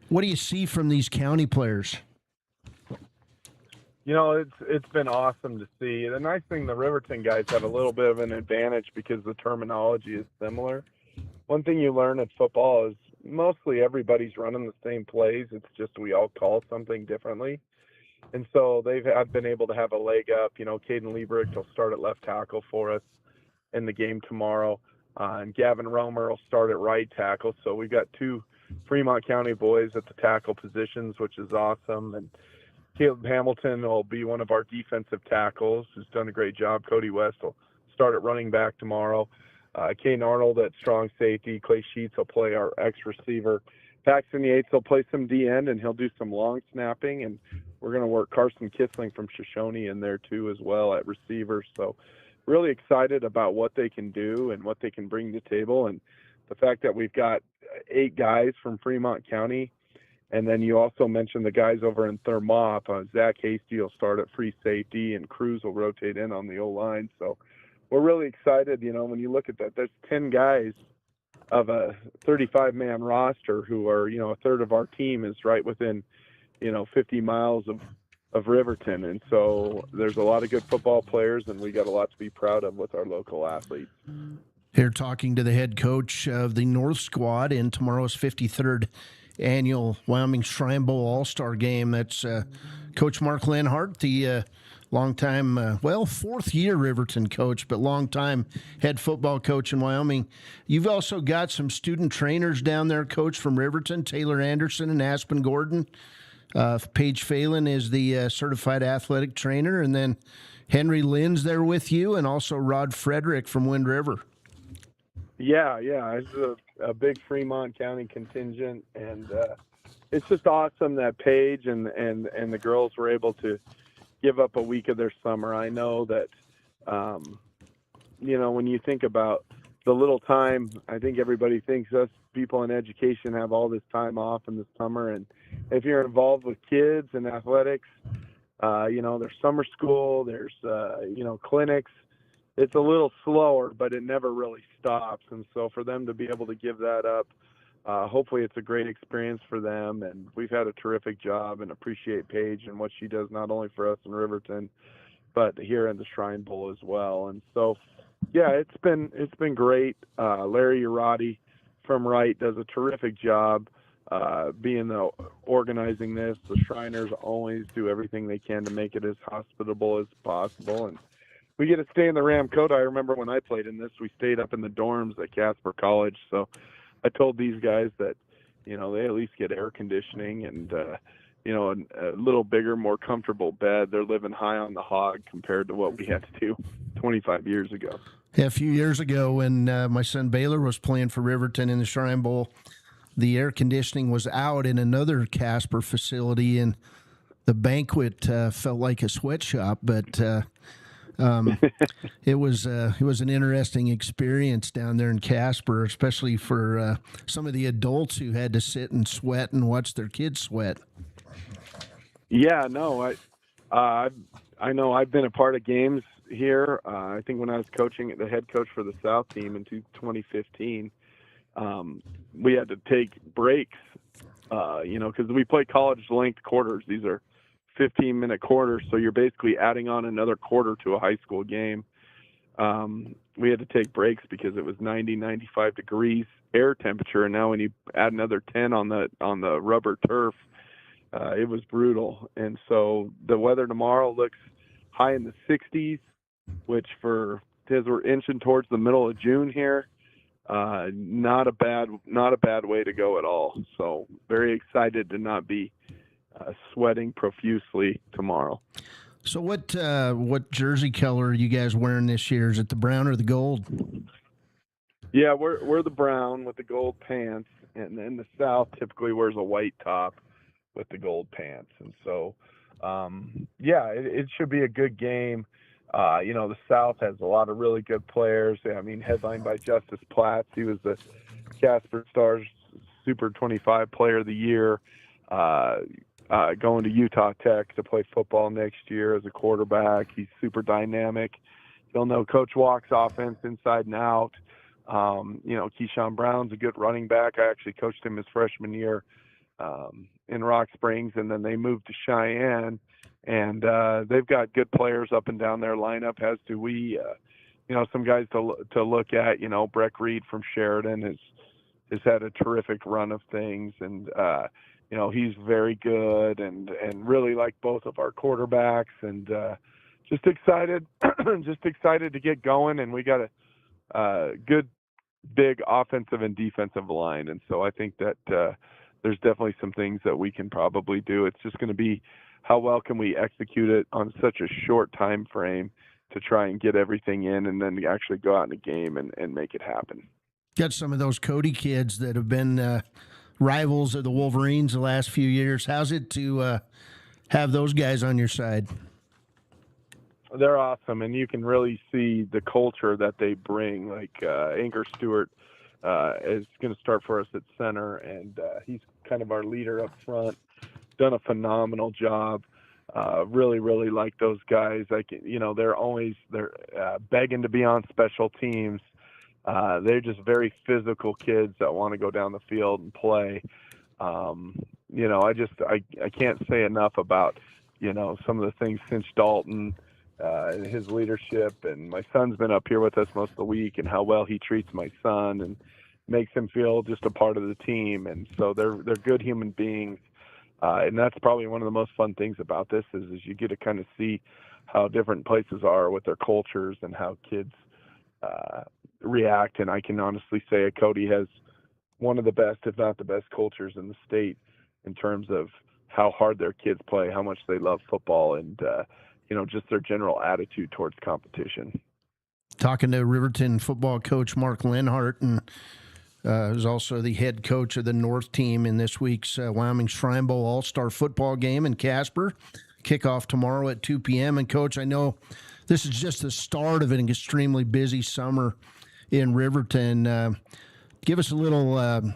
What do you see from these county players? It's been awesome to see. The nice thing, the Riverton guys have a little bit of an advantage because the terminology is similar. One thing you learn at football is mostly everybody's running the same plays. It's just we all call something differently. And so I've been able to have a leg up. Caden Liebrick will start at left tackle for us in the game tomorrow. And Gavin Romer will start at right tackle. So we've got two Fremont County boys at the tackle positions, which is awesome. And Caleb Hamilton will be one of our defensive tackles, who's done a great job. Cody West will start at running back tomorrow. Kane Arnold at strong safety. Clay Sheets will play our X receiver. Paxton Yates will play some D end, and he'll do some long snapping. And we're going to work Carson Kissling from Shoshone in there too as well at receiver. So really excited about what they can do and what they can bring to the table. And the fact that we've got 8 guys from Fremont County. And then you also mentioned the guys over in Thermop. Zach Hasty will start at free safety, and Cruz will rotate in on the O-line. So we're really excited. When you look at that, there's 10 guys of a 35-man roster who are, a third of our team is right within, 50 miles of Riverton. And so there's a lot of good football players, and we got a lot to be proud of with our local athletes. Here talking to the head coach of the North Squad in tomorrow's 53rd annual Wyoming Shrine Bowl All-Star Game. That's Coach Mark Lenhardt, the longtime, 4th-year Riverton coach, but longtime head football coach in Wyoming. You've also got some student trainers down there, Coach, from Riverton, Taylor Anderson and Aspen Gordon. Paige Phelan is the certified athletic trainer, and then Henry Lynn's there with you, and also Rod Frederick from Wind River. Yeah, it's a big Fremont County contingent, and it's just awesome that Paige and the girls were able to give up a week of their summer. I know that, when you think about the little time, I think everybody thinks us people in education have all this time off in the summer. And if you're involved with kids and athletics, there's summer school, there's, clinics. It's a little slower, but it never really stops. And so for them to be able to give that up, hopefully it's a great experience for them. And we've had a terrific job, and appreciate Paige and what she does, not only for us in Riverton, but here in the Shrine Bowl as well. And so, yeah, it's been great. Larry Urati from Wright does a terrific job organizing this. The Shriners always do everything they can to make it as hospitable as possible. And we get to stay in the Ram Coat. I remember when I played in this, we stayed up in the dorms at Casper College. So I told these guys that, they at least get air conditioning and, a little bigger, more comfortable bed. They're living high on the hog compared to what we had to do 25 years ago. Yeah, a few years ago when my son Baylor was playing for Riverton in the Shrine Bowl, the air conditioning was out in another Casper facility, and the banquet felt like a sweatshop, but it was an interesting experience down there in Casper, especially for some of the adults who had to sit and sweat and watch their kids sweat. Yeah, no, I know I've been a part of games here. I think when I was the head coach for the South team in 2015, we had to take breaks, because we play college-length quarters. These are 15-minute quarters, so you're basically adding on another quarter to a high school game. We had to take breaks because it was 95 degrees air temperature, and now when you add another 10 on the rubber turf, it was brutal. And so the weather tomorrow looks high in the 60s, which as we're inching towards the middle of June here, not a bad way to go at all. So very excited to not be sweating profusely tomorrow. So what jersey color are you guys wearing this year? Is it the brown or the gold? Yeah, we're the brown with the gold pants, and then the South typically wears a white top with the gold pants. And so, it should be a good game. The South has a lot of really good players. I mean, headlined by Justice Platts. He was the Casper Stars Super 25 Player of the Year. Going to Utah Tech to play football next year as a quarterback. He's super dynamic. He'll know Coach Walk's offense inside and out. Keyshawn Brown's a good running back. I actually coached him his freshman year in Rock Springs, and then they moved to Cheyenne. And they've got good players up and down their lineup, as do we. Some guys to look at. Breck Reed from Sheridan has had a terrific run of things, and he's very good, and really like both of our quarterbacks, and just excited to get going. And we got a good big offensive and defensive line, and so I think that there's definitely some things that we can probably do. It's just going to be how well can we execute it on such a short time frame to try and get everything in, and then actually go out in a game and make it happen. Got some of those Cody kids that have been rivals of the Wolverines the last few years. How's it to have those guys on your side? They're awesome, and you can really see the culture that they bring. Like Anger Stewart is going to start for us at center, and he's kind of our leader up front. Done a phenomenal job. Really, really like those guys. They're begging to be on special teams. They're just very physical kids that want to go down the field and play. I can't say enough about some of the things Cinch Dalton and his leadership. And my son's been up here with us most of the week, and how well he treats my son and makes him feel just a part of the team. And so they're good human beings. And that's probably one of the most fun things about this is you get to kind of see how different places are with their cultures and how kids react. And I can honestly say Cody has one of the best, if not the best, cultures in the state in terms of how hard their kids play, how much they love football, and just their general attitude towards competition. Talking to Riverton football coach Mark Lenhardt, and who's also the head coach of the North team in this week's Wyoming Shrine Bowl All-Star football game in Casper. Kickoff tomorrow at 2 p.m. And, Coach, I know this is just the start of an extremely busy summer in Riverton. Give us a little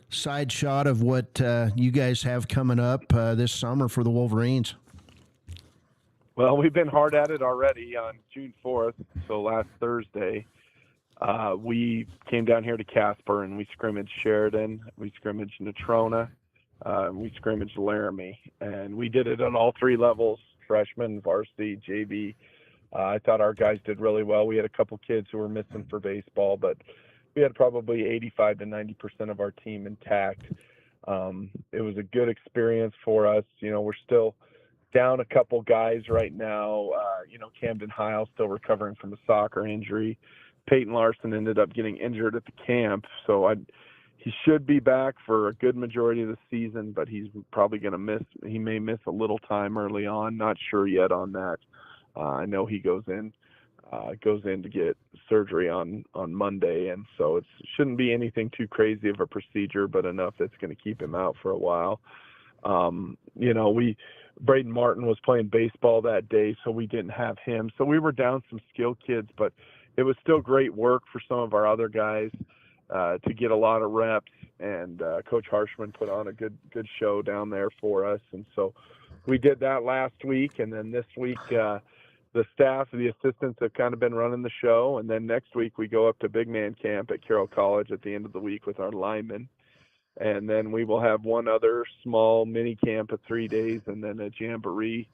side shot of what you guys have coming up this summer for the Wolverines. Well, we've been hard at it already on June 4th, so last Thursday. We came down here to Casper, and we scrimmaged Sheridan, we scrimmaged Natrona, we scrimmaged Laramie, and we did it on all three levels, freshman, varsity, JV. I thought our guys did really well. We had a couple kids who were missing for baseball, but we had probably 85 to 90% of our team intact. It was a good experience for us. We're still down a couple guys right now. Camden Heil still recovering from a soccer injury. Peyton Larson ended up getting injured at the camp, so he should be back for a good majority of the season, but he's probably going to he may miss a little time early on. Not sure yet on that. I know he goes in to get surgery on Monday, and so it shouldn't be anything too crazy of a procedure, but enough that's going to keep him out for a while. Braden Martin was playing baseball that day, so we didn't have him. So we were down some skilled kids, but it was still great work for some of our other guys to get a lot of reps. And Coach Harshman put on a good show down there for us. And so we did that last week, and then this week the staff, the assistants have kind of been running the show. And then next week we go up to Big Man Camp at Carroll College at the end of the week with our linemen. And then we will have one other small mini camp of 3 days, and then a jamboree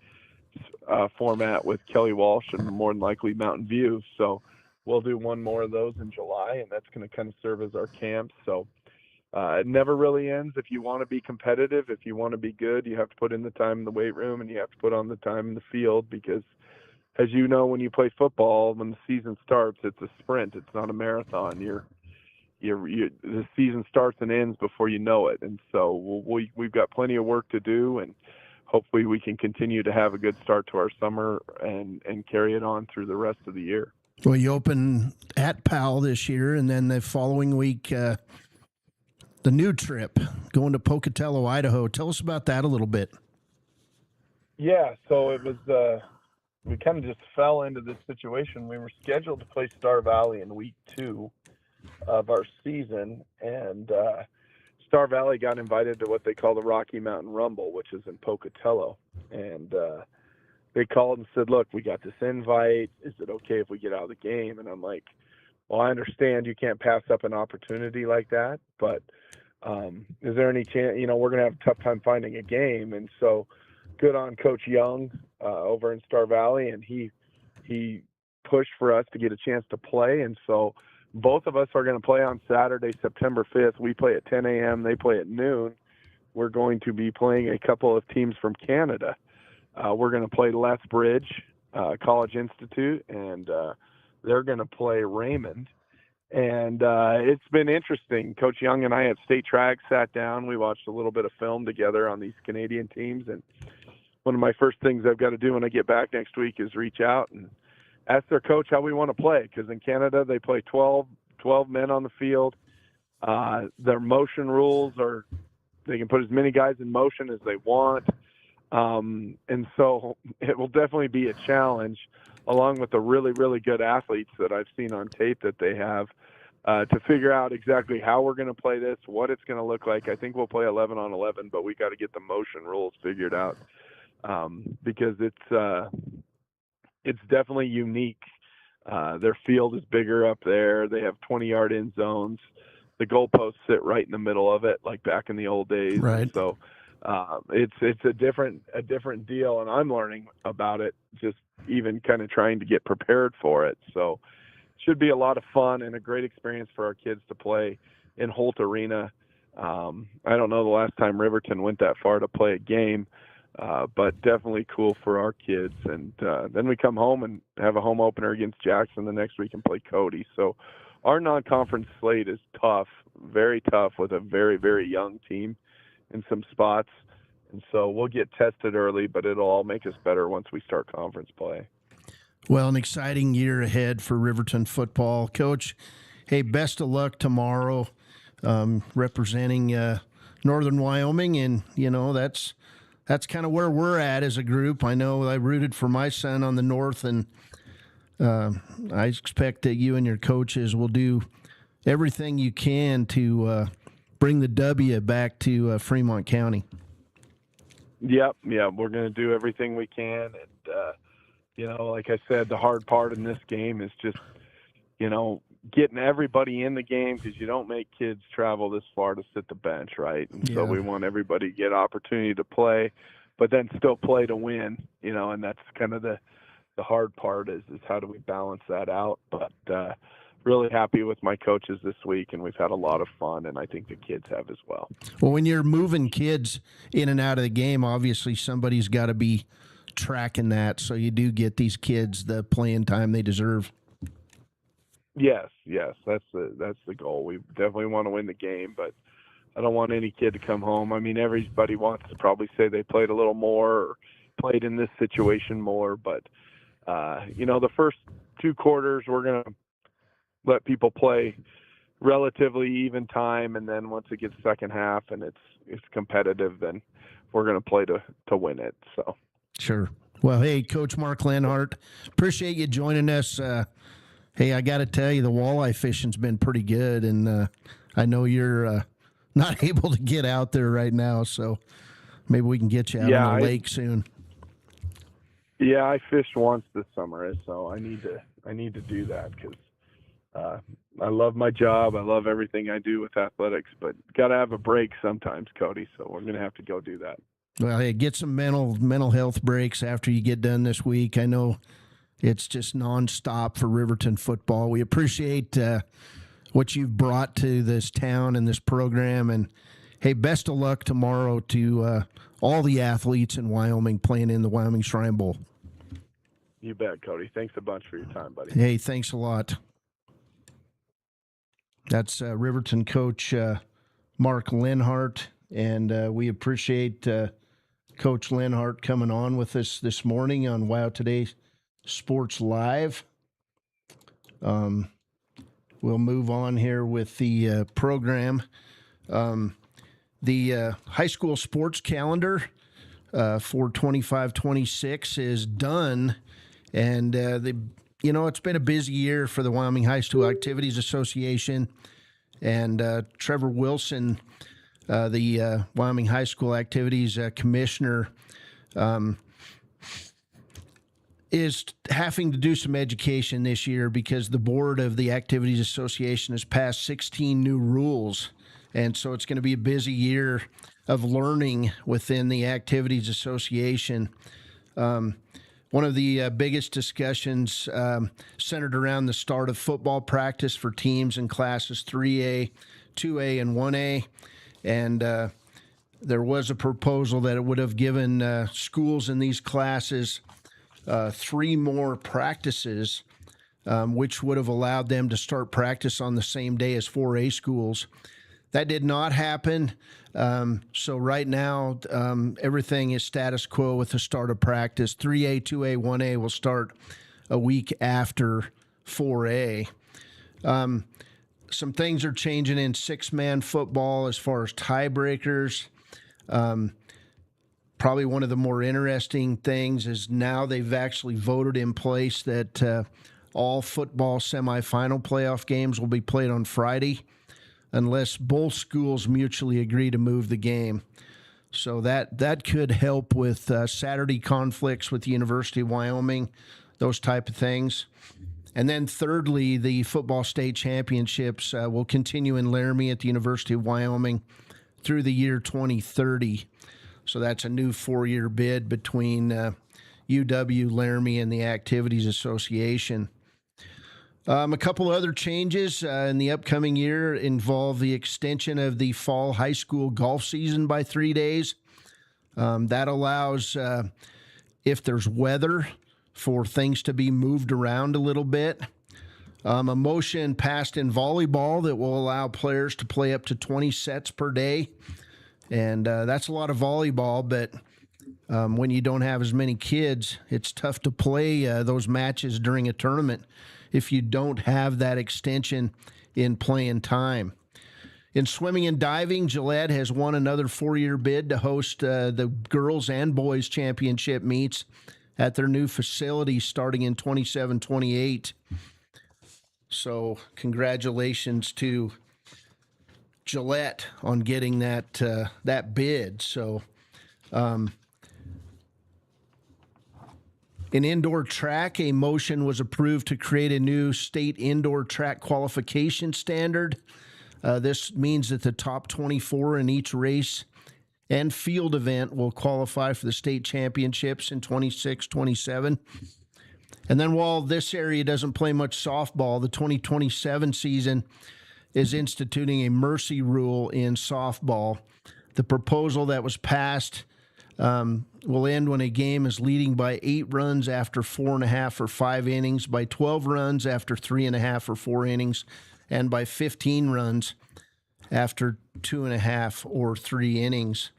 format with Kelly Walsh and more than likely Mountain View. So we'll do one more of those in July, and that's going to kind of serve as our camp. So it never really ends. If you want to be competitive, if you want to be good, you have to put in the time in the weight room, and you have to put on the time in the field, because as you know, when you play football, when the season starts, it's a sprint. It's not a marathon. The season starts and ends before you know it. And so we've got plenty of work to do, and hopefully we can continue to have a good start to our summer and carry it on through the rest of the year. Well, you open at Powell this year, and then the following week, the new trip, going to Pocatello, Idaho. Tell us about that a little bit. Yeah, so it was we kind of just fell into this situation. We were scheduled to play Star Valley in week 2 of our season, and Star Valley got invited to what they call the Rocky Mountain Rumble, which is in Pocatello. And they called and said, look, we got this invite. Is it okay if we get out of the game? And I'm like, well, I understand you can't pass up an opportunity like that, but is there any chance, we're going to have a tough time finding a game. And so good on Coach Young over in Star Valley, and he pushed for us to get a chance to play. And so both of us are going to play on Saturday, September 5th. We play at 10 a.m. They play at noon. We're going to be playing a couple of teams from Canada. We're going to play Lethbridge College Institute, and they're going to play Raymond. And it's been interesting. Coach Young and I at State Track sat down. We watched a little bit of film together on these Canadian teams. And one of my first things I've got to do when I get back next week is reach out and ask their coach how we want to play. Because in Canada, they play 12 men on the field. Their motion rules are they can put as many guys in motion as they want. And so it will definitely be a challenge, along with the really, really good athletes that I've seen on tape that they have, to figure out exactly how we're going to play this, what it's going to look like. I think we'll play 11 on 11, but we got to get the motion rules figured out, because it's definitely unique. Their field is bigger up there. They have 20-yard end zones. The goalposts sit right in the middle of it, like back in the old days. Right. And so it's a different deal, and I'm learning about it, just even kind of trying to get prepared for it. So it should be a lot of fun and a great experience for our kids to play in Holt Arena. I don't know the last time Riverton went that far to play a game, but definitely cool for our kids. And then we come home and have a home opener against Jackson the next week and play Cody. So our non-conference slate is tough, very tough, with a very, very young team in some spots. And so we'll get tested early, but it'll all make us better once we start conference play. Well, an exciting year ahead for Riverton football. Coach, hey, best of luck tomorrow, representing Northern Wyoming. And, that's kind of where we're at as a group. I know I rooted for my son on the north, and I expect that you and your coaches will do everything you can to bring the W back to Fremont County. Yep. We're going to do everything we can. And, like I said, the hard part in this game is just, getting everybody in the game, because you don't make kids travel this far to sit the bench, right? And so we want everybody to get opportunity to play, but then still play to win, and that's kind of the hard part is how do we balance that out. But really happy with my coaches this week, and we've had a lot of fun, and I think the kids have as well. Well, when you're moving kids in and out of the game, obviously somebody's got to be tracking that, so you do get these kids the playing time they deserve. Yes, that's the goal. We definitely want to win the game, but I don't want any kid to come home. I mean, everybody wants to probably say they played a little more or played in this situation more, but the first two quarters we're going to let people play relatively even time, and then once it gets second half and it's competitive, then we're going to play to win it. So sure. Well, hey, Coach Mark Lenhardt, appreciate you joining us. Hey, I got to tell you, the walleye fishing's been pretty good, and I know you're not able to get out there right now, so maybe we can get you out on the lake soon. Yeah, I fished once this summer, so I need to do that, because I love my job. I love everything I do with athletics, but got to have a break sometimes, Cody, so we're going to have to go do that. Well, hey, get some mental health breaks after you get done this week. I know it's just nonstop for Riverton football. We appreciate what you've brought to this town and this program. And, hey, best of luck tomorrow to all the athletes in Wyoming playing in the Wyoming Shrine Bowl. You bet, Cody. Thanks a bunch for your time, buddy. Hey, thanks a lot. That's Riverton coach Mark Lenhardt, and we appreciate Coach Lenhardt coming on with us this morning on WyoToday Sports Live. We'll move on here with the program. The high school sports calendar for 25-26 is done, and it's been a busy year for the Wyoming High School Activities Association, and Trevor Wilson, the Wyoming High School Activities Commissioner, is having to do some education this year because the board of the Activities Association has passed 16 new rules. And so it's going to be a busy year of learning within the Activities Association. One of the biggest discussions centered around the start of football practice for teams in classes 3A, 2A, and 1A. And there was a proposal that it would have given schools in these classes 3 more practices, which would have allowed them to start practice on the same day as 4A schools. That did not happen. So right now, everything is status quo with the start of practice. 3A, 2A, 1A will start a week after 4A. Some things are changing in 6-man football as far as tiebreakers. Probably one of the more interesting things is now they've actually voted in place that all football semifinal playoff games will be played on Friday unless both schools mutually agree to move the game. So that could help with Saturday conflicts with the University of Wyoming, those type of things. And then thirdly, the football state championships will continue in Laramie at the University of Wyoming through the year 2030. So that's a new 4-year bid between UW, Laramie, and the Activities Association. A couple other changes in the upcoming year involve the extension of the fall high school golf season by 3 days. That allows, if there's weather, for things to be moved around a little bit. A motion passed in volleyball that will allow players to play up to 20 sets per day. And that's a lot of volleyball, but when you don't have as many kids, it's tough to play those matches during a tournament if you don't have that extension in playing time. In swimming and diving, Gillette has won another 4-year bid to host the girls and boys championship meets at their new facility starting in 27-28. So congratulations to Gillette on getting that bid. So in indoor track, a motion was approved to create a new state indoor track qualification standard. This means that the top 24 in each race and field event will qualify for the state championships in 26-27. And then while this area doesn't play much softball, the 2027 season is instituting a mercy rule in softball. The proposal that was passed will end when a game is leading by 8 runs after 4.5 or 5 innings, by 12 runs after 3.5 or 4 innings, and by 15 runs after 2.5 or 3 innings.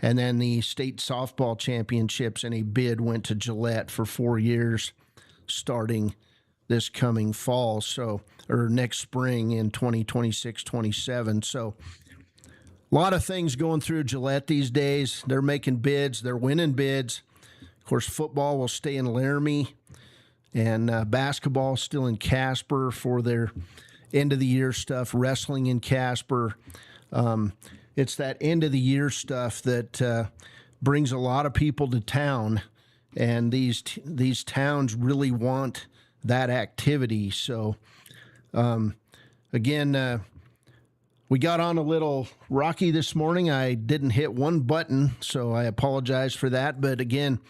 And then the state softball championships in a bid went to Gillette for 4 years, starting this coming fall, or next spring in 2026-27. So a lot of things going through Gillette these days. They're making bids. They're winning bids. Of course, football will stay in Laramie, and basketball still in Casper for their end-of-the-year stuff, wrestling in Casper. It's that end-of-the-year stuff that brings a lot of people to town, and these towns really want that activity. So, again, we got on a little rocky this morning. I didn't hit one button, so I apologize for that. But again,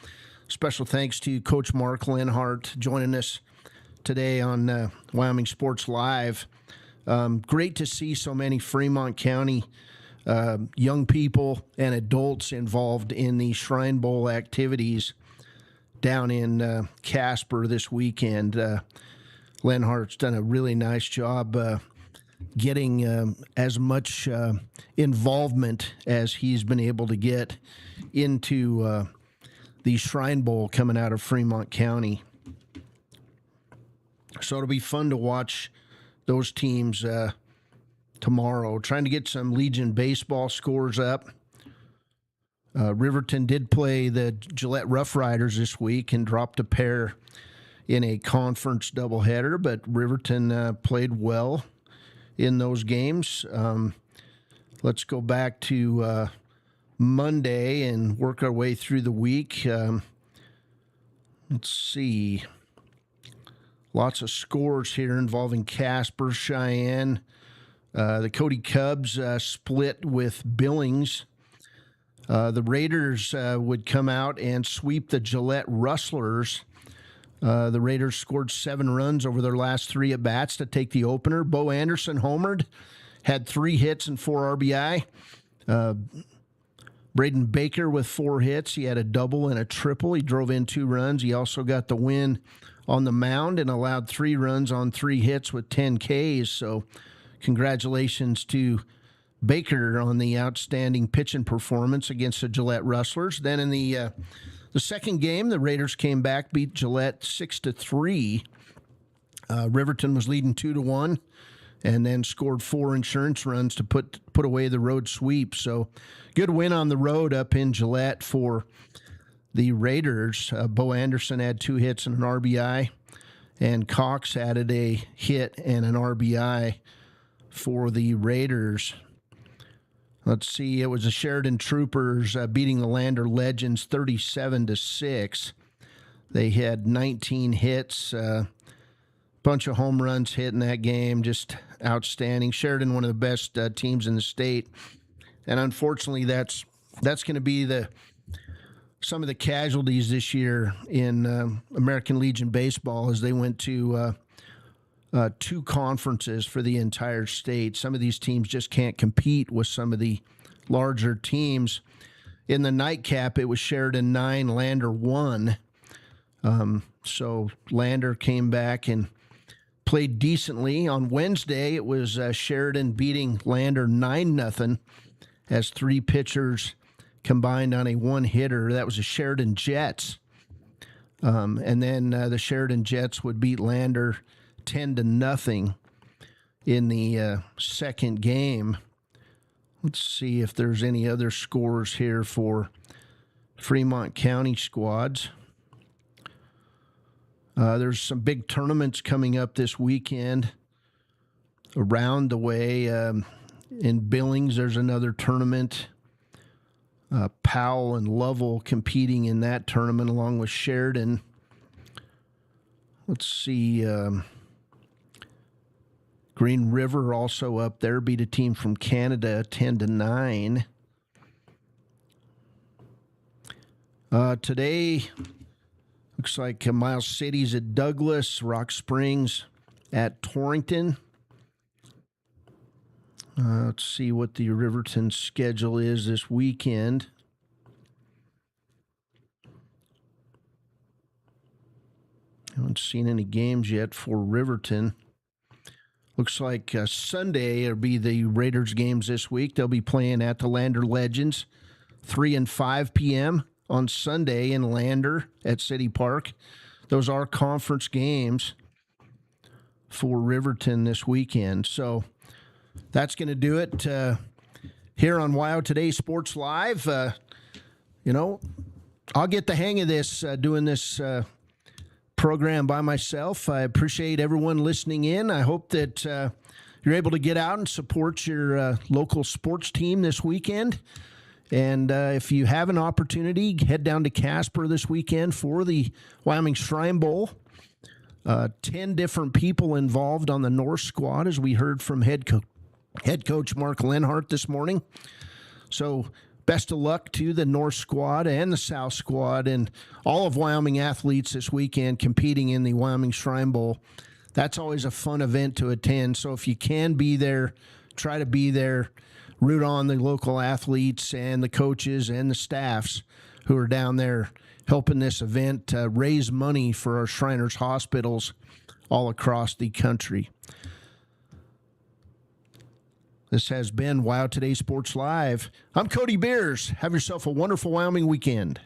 special thanks to Coach Mark Lenhardt joining us today on Wyoming Sports Live. Great to see so many Fremont County young people and adults involved in the Shrine Bowl activities down in Casper this weekend. Lenhardt's done a really nice job getting as much involvement as he's been able to get into the Shrine Bowl coming out of Fremont County. So it'll be fun to watch those teams tomorrow. Trying to get some Legion baseball scores up. Riverton did play the Gillette Rough Riders this week and dropped a pair in a conference doubleheader, but Riverton played well in those games. Let's go back to Monday and work our way through the week. Let's see. Lots of scores here involving Casper, Cheyenne. The Cody Cubs split with Billings. The Raiders would come out and sweep the Gillette Rustlers. The Raiders scored 7 runs over their last 3 at-bats to take the opener. Bo Anderson homered, had 3 hits and 4 RBI. Braden Baker with 4 hits. He had a double and a triple. He drove in 2 runs. He also got the win on the mound and allowed 3 runs on 3 hits with 10 Ks. So congratulations to Baker on the outstanding pitching performance against the Gillette Rustlers. Then in the second game, the Raiders came back, beat Gillette 6-3. Riverton was leading 2-1, and then scored 4 insurance runs to put away the road sweep. So good win on the road up in Gillette for the Raiders. Bo Anderson had 2 hits and an RBI, and Cox added a hit and an RBI for the Raiders. Let's see, it was the Sheridan Troopers beating the Lander Legends 37-6. They had 19 hits, bunch of home runs hit in that game, just outstanding. Sheridan, one of the best teams in the state, and unfortunately, that's going to be some of the casualties this year in American Legion baseball as they went to 2 conferences for the entire state. Some of these teams just can't compete with some of the larger teams. In the nightcap, it was Sheridan 9, Lander 1. So Lander came back and played decently. On Wednesday, it was Sheridan beating Lander 9-0 as 3 pitchers combined on a 1-hitter. That was the Sheridan Jets. And then the Sheridan Jets would beat Lander 10-0 in the second game. Let's see if there's any other scores here for Fremont County squads. There's some big tournaments coming up this weekend around the way. In Billings, there's another tournament. Powell and Lovell competing in that tournament along with Sheridan. Let's see. Green River also up there, beat a team from Canada 10-9. Today, looks like Miles City's at Douglas, Rock Springs at Torrington. Let's see what the Riverton schedule is this weekend. Haven't seen any games yet for Riverton. Looks like Sunday will be the Raiders games this week. They'll be playing at the Lander Legends, 3 and 5 p.m. on Sunday in Lander at City Park. Those are conference games for Riverton this weekend. So that's going to do it here on WyoToday Sports Live. I'll get the hang of this, doing this program by myself. I appreciate everyone listening in. I hope that you're able to get out and support your local sports team this weekend. And if you have an opportunity, head down to Casper this weekend for the Wyoming Shrine Bowl. 10 different people involved on the North squad, as we heard from head coach Mark Lenhardt this morning. So best of luck to the North squad and the South squad and all of Wyoming athletes this weekend competing in the Wyoming Shrine Bowl. That's always a fun event to attend. So if you can be there, try to be there. Root on the local athletes and the coaches and the staffs who are down there helping this event raise money for our Shriners hospitals all across the country. This has been WyoToday Sports Live. I'm Cody Beers. Have yourself a wonderful Wyoming weekend.